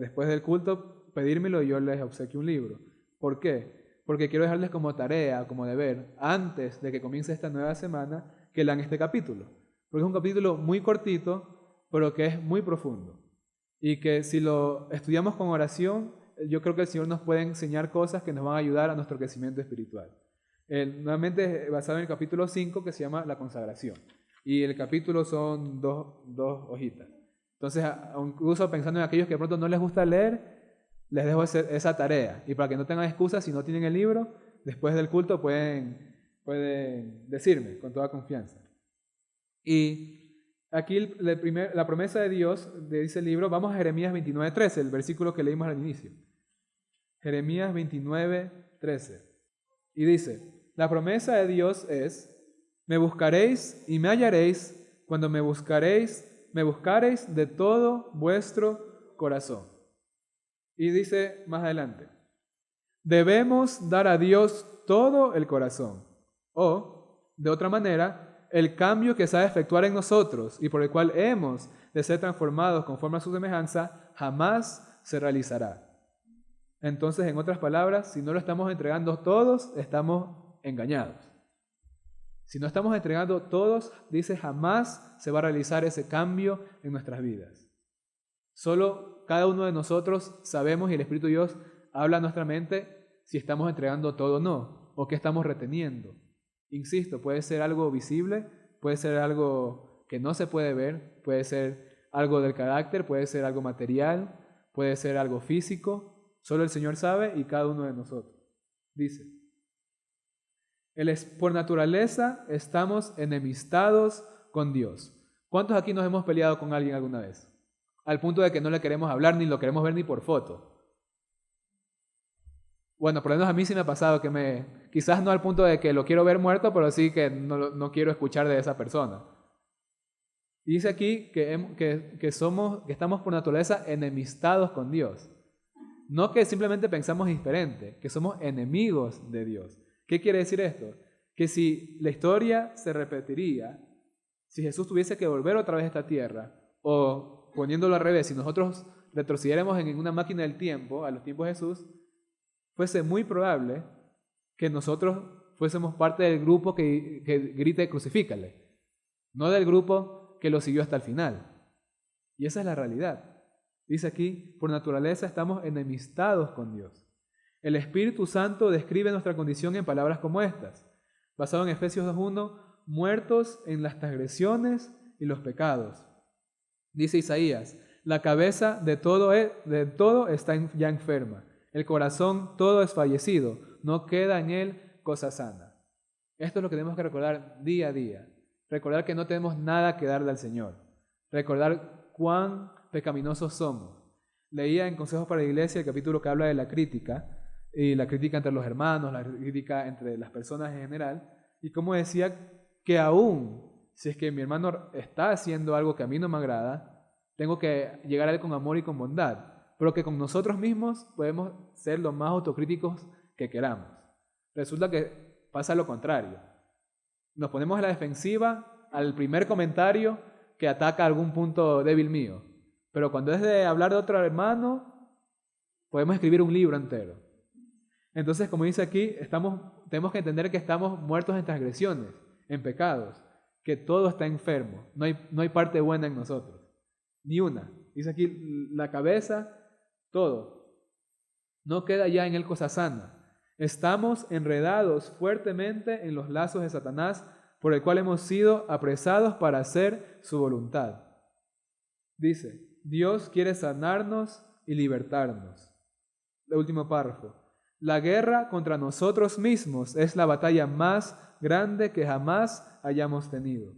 después del culto, pedírmelo y yo les obsequio un libro. ¿Por qué? Porque quiero dejarles como tarea, como deber, antes de que comience esta nueva semana, que lean este capítulo, porque es un capítulo muy cortito, pero que es muy profundo. Y que si lo estudiamos con oración, yo creo que el Señor nos puede enseñar cosas que nos van a ayudar a nuestro crecimiento espiritual. Nuevamente basado en el capítulo 5, que se llama la consagración. Y el capítulo son dos hojitas. Entonces, incluso pensando en aquellos que de pronto no les gusta leer, les dejo esa tarea. Y para que no tengan excusas, si no tienen el libro, después del culto pueden decirme con toda confianza. Y aquí la promesa de Dios dice el libro, vamos a Jeremías 29:13, el versículo que leímos al inicio. Jeremías 29:13. Y dice, la promesa de Dios es, me buscaréis y me hallaréis cuando me buscaréis de todo vuestro corazón. Y dice más adelante, debemos dar a Dios todo el corazón. O, de otra manera, el cambio que se ha de efectuar en nosotros y por el cual hemos de ser transformados conforme a su semejanza, jamás se realizará. Entonces, en otras palabras, si no lo estamos entregando todos, estamos engañados. Si no estamos entregando todos, dice, jamás se va a realizar ese cambio en nuestras vidas. Solo cada uno de nosotros sabemos y el Espíritu de Dios habla a nuestra mente si estamos entregando todo o no, o qué estamos reteniendo. Insisto, puede ser algo visible, puede ser algo que no se puede ver, puede ser algo del carácter, puede ser algo material, puede ser algo físico. Solo el Señor sabe y cada uno de nosotros. Dice, por naturaleza estamos enemistados con Dios. ¿Cuántos aquí nos hemos peleado con alguien alguna vez? Al punto de que no le queremos hablar ni lo queremos ver ni por foto. Bueno, por lo menos a mí sí me ha pasado que quizás no al punto de que lo quiero ver muerto, pero sí que no quiero escuchar de esa persona. Y dice aquí que estamos por naturaleza enemistados con Dios. No que simplemente pensamos diferente, que somos enemigos de Dios. ¿Qué quiere decir esto? Que si la historia se repetiría, si Jesús tuviese que volver otra vez a esta tierra, o poniéndolo al revés, si nosotros retrocediéramos en una máquina del tiempo, a los tiempos de Jesús, fuese muy probable que nosotros fuésemos parte del grupo que grite crucifícale, no del grupo que lo siguió hasta el final. Y esa es la realidad. Dice aquí, por naturaleza estamos enemistados con Dios. El Espíritu Santo describe nuestra condición en palabras como estas, basado en Efesios 2:1, muertos en las transgresiones y los pecados. Dice Isaías, la cabeza de todo está ya enferma, el corazón todo es fallecido, no queda en él cosa sana. Esto es lo que tenemos que recordar día a día, recordar que no tenemos nada que darle al Señor, recordar cuán pecaminosos somos. Leía en Consejos para la Iglesia el capítulo que habla de la crítica, y la crítica entre los hermanos, la crítica entre las personas en general, y como decía que aún si es que mi hermano está haciendo algo que a mí no me agrada, tengo que llegar a él con amor y con bondad, pero que con nosotros mismos podemos ser lo más autocríticos que queramos. Resulta que pasa lo contrario. Nos ponemos a la defensiva al primer comentario que ataca algún punto débil mío, pero cuando es de hablar de otro hermano, podemos escribir un libro entero. Entonces, como dice aquí, tenemos que entender que estamos muertos en transgresiones, en pecados, que todo está enfermo, no hay parte buena en nosotros, ni una. Dice aquí, la cabeza, todo. No queda ya en él cosa sana. Estamos enredados fuertemente en los lazos de Satanás, por el cual hemos sido apresados para hacer su voluntad. Dice, Dios quiere sanarnos y libertarnos. El último párrafo. La guerra contra nosotros mismos es la batalla más grande que jamás hayamos tenido.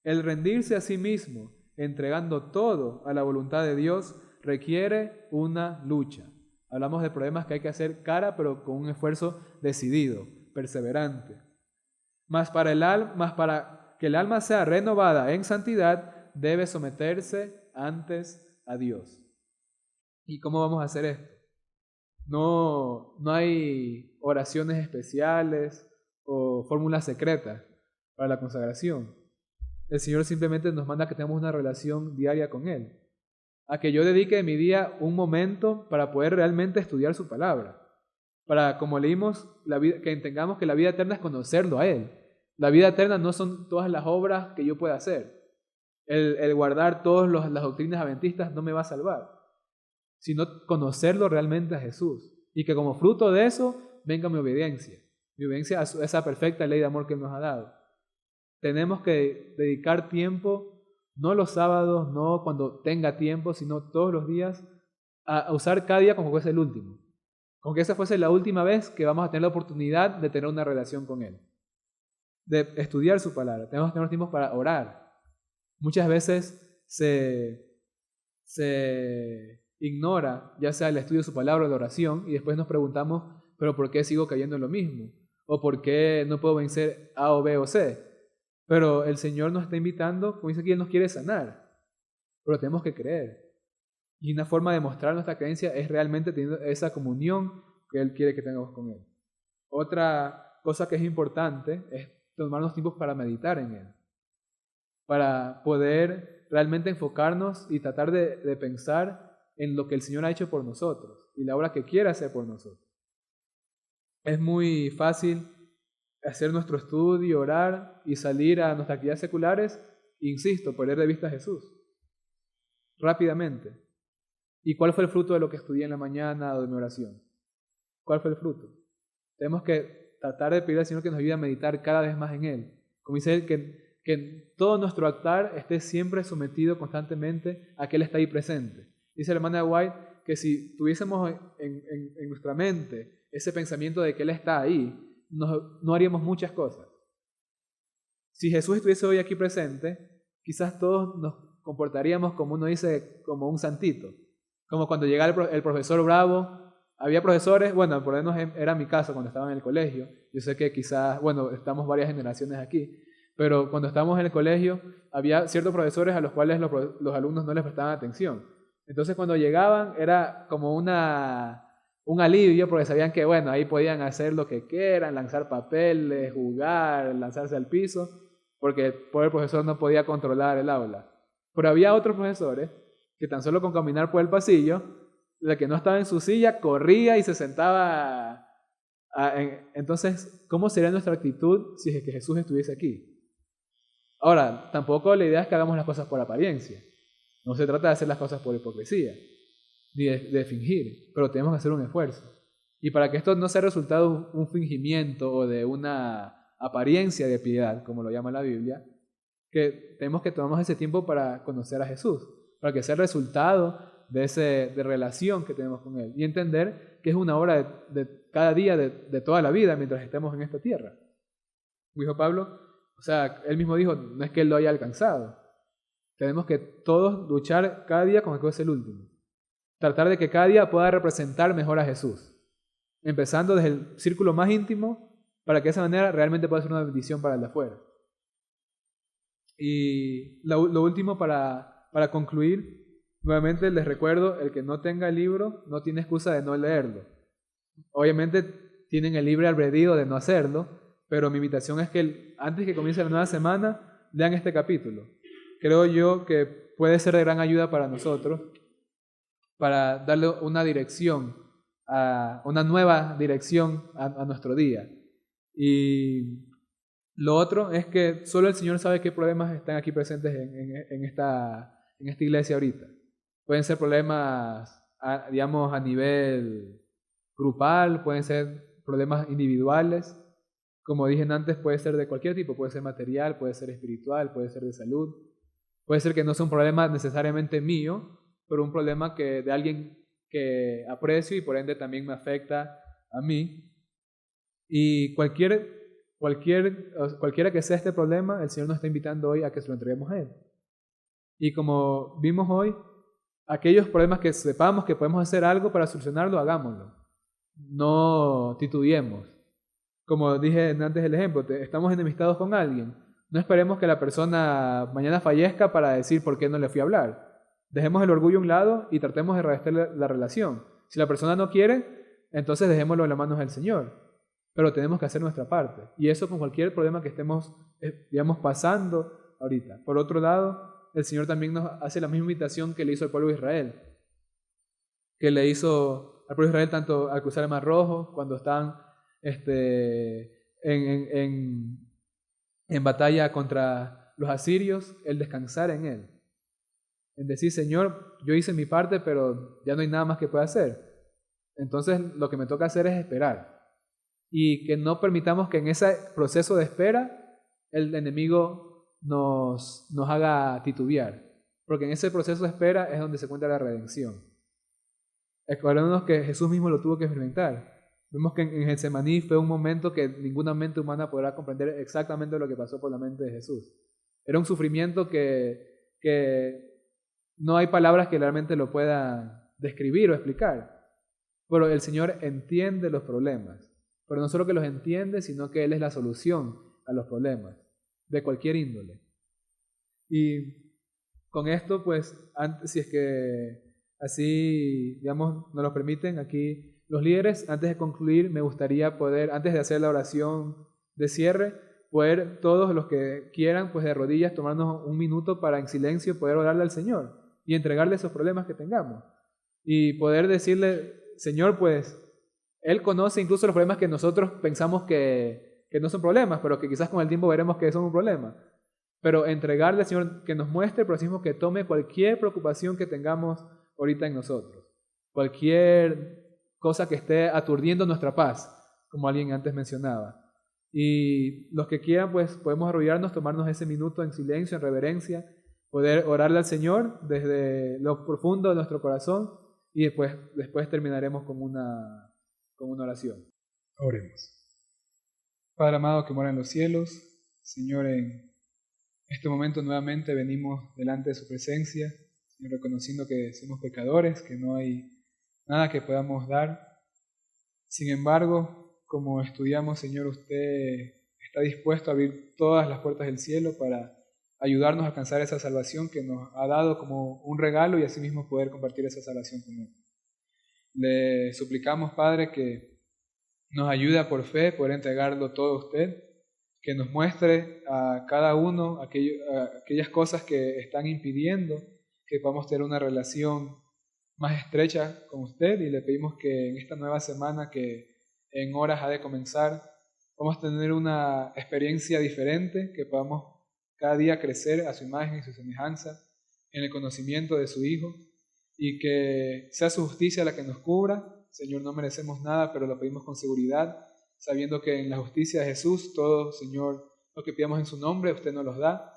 El rendirse a sí mismo, entregando todo a la voluntad de Dios, requiere una lucha. Hablamos de problemas que hay que hacer cara, pero con un esfuerzo decidido, perseverante. Mas para que el alma sea renovada en santidad, debe someterse antes a Dios. ¿Y cómo vamos a hacer esto? No hay oraciones especiales o fórmulas secretas para la consagración. El Señor simplemente nos manda que tengamos una relación diaria con Él. A que yo dedique mi día un momento para poder realmente estudiar su palabra. Para, como leímos, que entendamos que la vida eterna es conocerlo a Él. La vida eterna no son todas las obras que yo pueda hacer. El guardar todas las doctrinas adventistas no me va a salvar, sino conocerlo realmente a Jesús. Y que como fruto de eso venga mi obediencia a esa perfecta ley de amor que Él nos ha dado. Tenemos que dedicar tiempo, no los sábados, no cuando tenga tiempo, sino todos los días, a usar cada día como que fuese el último. Como que esa fuese la última vez que vamos a tener la oportunidad de tener una relación con Él, de estudiar su palabra. Tenemos que tener tiempo para orar. Muchas veces se ignora ya sea el estudio de su palabra o la oración y después nos preguntamos, pero ¿por qué sigo cayendo en lo mismo? ¿O por qué no puedo vencer A o B o C? Pero el Señor nos está invitando, como dice aquí, Él nos quiere sanar, pero tenemos que creer. Y una forma de mostrar nuestra creencia es realmente teniendo esa comunión que Él quiere que tengamos con Él. Otra cosa que es importante es tomarnos tiempos para meditar en Él, para poder realmente enfocarnos y tratar de pensar en lo que el Señor ha hecho por nosotros y la obra que quiere hacer por nosotros. Es muy fácil hacer nuestro estudio, orar y salir a nuestras actividades seculares, insisto, perder de vista a Jesús rápidamente. ¿Y cuál fue el fruto de lo que estudié en la mañana o de mi oración? ¿Cuál fue el fruto? Tenemos que tratar de pedir al Señor que nos ayude a meditar cada vez más en Él. Como dice Él, que todo nuestro actuar esté siempre sometido constantemente a que Él está ahí presente. Dice la hermana White que si tuviésemos en nuestra mente ese pensamiento de que Él está ahí, no haríamos muchas cosas. Si Jesús estuviese hoy aquí presente, quizás todos nos comportaríamos, como uno dice, como un santito. Como cuando llegaba el profesor bravo. Había profesores, bueno, por lo menos era mi caso cuando estaba en el colegio. Yo sé que quizás, bueno, estamos varias generaciones aquí, pero cuando estábamos en el colegio había ciertos profesores a los cuales los alumnos no les prestaban atención. Entonces cuando llegaban era como un alivio porque sabían que, bueno, ahí podían hacer lo que quieran, lanzar papeles, jugar, lanzarse al piso, porque el pobre profesor no podía controlar el aula. Pero había otros profesores que tan solo con caminar por el pasillo, el que no estaba en su silla corría y se sentaba. Entonces, ¿cómo sería nuestra actitud si es que Jesús estuviese aquí? Ahora, tampoco la idea es que hagamos las cosas por apariencia. No se trata de hacer las cosas por hipocresía, ni de fingir, pero tenemos que hacer un esfuerzo. Y para que esto no sea resultado de un fingimiento o de una apariencia de piedad, como lo llama la Biblia, que tenemos que tomarnos ese tiempo para conocer a Jesús, para que sea el resultado de relación que tenemos con Él y entender que es una obra de cada día, de toda la vida mientras estemos en esta tierra. Como dijo Pablo, o sea, él mismo dijo, no es que Él lo haya alcanzado. Tenemos que todos luchar cada día como que es el último. Tratar de que cada día pueda representar mejor a Jesús, empezando desde el círculo más íntimo para que de esa manera realmente pueda ser una bendición para el de afuera. Y lo último para concluir, nuevamente les recuerdo, el que no tenga el libro no tiene excusa de no leerlo. Obviamente tienen el libre albedrío de no hacerlo, pero mi invitación es que antes que comience la nueva semana, lean este capítulo. Creo yo que puede ser de gran ayuda para nosotros, para darle una dirección, una nueva dirección a nuestro día. Y lo otro es que solo el Señor sabe qué problemas están aquí presentes en esta iglesia ahorita. Pueden ser problemas, digamos, a nivel grupal, pueden ser problemas individuales. Como dije antes, puede ser de cualquier tipo, puede ser material, puede ser espiritual, puede ser de salud. Puede ser que no sea un problema necesariamente mío, pero un problema de alguien que aprecio y por ende también me afecta a mí. Y cualquiera que sea este problema, el Señor nos está invitando hoy a que se lo entreguemos a Él. Y como vimos hoy, aquellos problemas que sepamos que podemos hacer algo para solucionarlo, hagámoslo. No titubeemos. Como dije antes del ejemplo, estamos enemistados con alguien. No esperemos que la persona mañana fallezca para decir por qué no le fui a hablar. Dejemos el orgullo a un lado y tratemos de restablecer la relación. Si la persona no quiere, entonces dejémoslo en las manos del Señor. Pero tenemos que hacer nuestra parte. Y eso con cualquier problema que estemos, digamos, pasando ahorita. Por otro lado, el Señor también nos hace la misma invitación que le hizo al pueblo de Israel. Que le hizo al pueblo de Israel tanto al cruzar el Mar Rojo, cuando están en batalla contra los asirios, el descansar en Él. En decir, Señor, yo hice mi parte, pero ya no hay nada más que pueda hacer. Entonces lo que me toca hacer es esperar. Y que no permitamos que en ese proceso de espera el enemigo nos haga titubear. Porque en ese proceso de espera es donde se encuentra la redención. Acordándonos que Jesús mismo lo tuvo que experimentar. Vemos que en Getsemaní fue un momento que ninguna mente humana podrá comprender exactamente lo que pasó por la mente de Jesús. Era un sufrimiento que no hay palabras que realmente lo puedan describir o explicar. Pero el Señor entiende los problemas. Pero no solo que los entiende, sino que Él es la solución a los problemas, de cualquier índole. Y con esto, pues, si es que así, digamos, nos lo permiten, aquí los líderes, antes de concluir, me gustaría poder, antes de hacer la oración de cierre, poder todos los que quieran, pues de rodillas, tomarnos un minuto para en silencio poder orarle al Señor y entregarle esos problemas que tengamos. Y poder decirle, Señor, pues, Él conoce incluso los problemas que nosotros pensamos que no son problemas, pero que quizás con el tiempo veremos que son un problema. Pero entregarle al Señor que nos muestre, pero mismo que tome cualquier preocupación que tengamos ahorita en nosotros. Cualquier cosa que esté aturdiendo nuestra paz, como alguien antes mencionaba. Y los que quieran, pues podemos arrodillarnos, tomarnos ese minuto en silencio, en reverencia, poder orarle al Señor desde lo profundo de nuestro corazón y después terminaremos con una oración. Oremos. Padre amado que mora en los cielos, Señor, en este momento nuevamente venimos delante de su presencia, Señor, reconociendo que somos pecadores, que no hay nada que podamos dar. Sin embargo, como estudiamos, Señor, usted está dispuesto a abrir todas las puertas del cielo para ayudarnos a alcanzar esa salvación que nos ha dado como un regalo y asimismo poder compartir esa salvación con otros. Le suplicamos, Padre, que nos ayude por fe poder entregarlo todo a usted, que nos muestre a cada uno aquellas cosas que están impidiendo que podamos tener una relación más estrecha con usted, y le pedimos que en esta nueva semana que en horas ha de comenzar, vamos a tener una experiencia diferente, que podamos cada día crecer a su imagen y su semejanza en el conocimiento de su Hijo, y que sea su justicia la que nos cubra. Señor, no merecemos nada, pero lo pedimos con seguridad, sabiendo que en la justicia de Jesús, todo, Señor, lo que pidamos en su nombre, usted nos los da.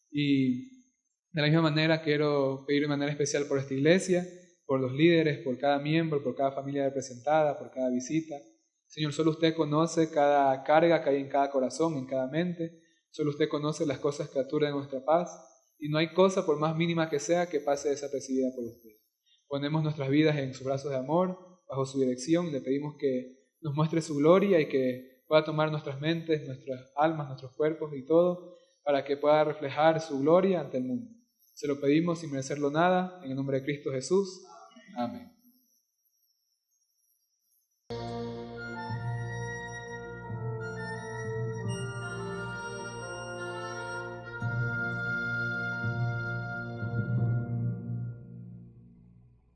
Y de la misma manera quiero pedir de manera especial por esta iglesia, por los líderes, por cada miembro, por cada familia representada, por cada visita. Señor, solo usted conoce cada carga que hay en cada corazón, en cada mente. Solo usted conoce las cosas que aturden nuestra paz. Y no hay cosa, por más mínima que sea, que pase desapercibida por usted. Ponemos nuestras vidas en sus brazos de amor, bajo su dirección, y le pedimos que nos muestre su gloria y que pueda tomar nuestras mentes, nuestras almas, nuestros cuerpos y todo, para que pueda reflejar su gloria ante el mundo. Se lo pedimos sin merecerlo nada, en el nombre de Cristo Jesús. Amén.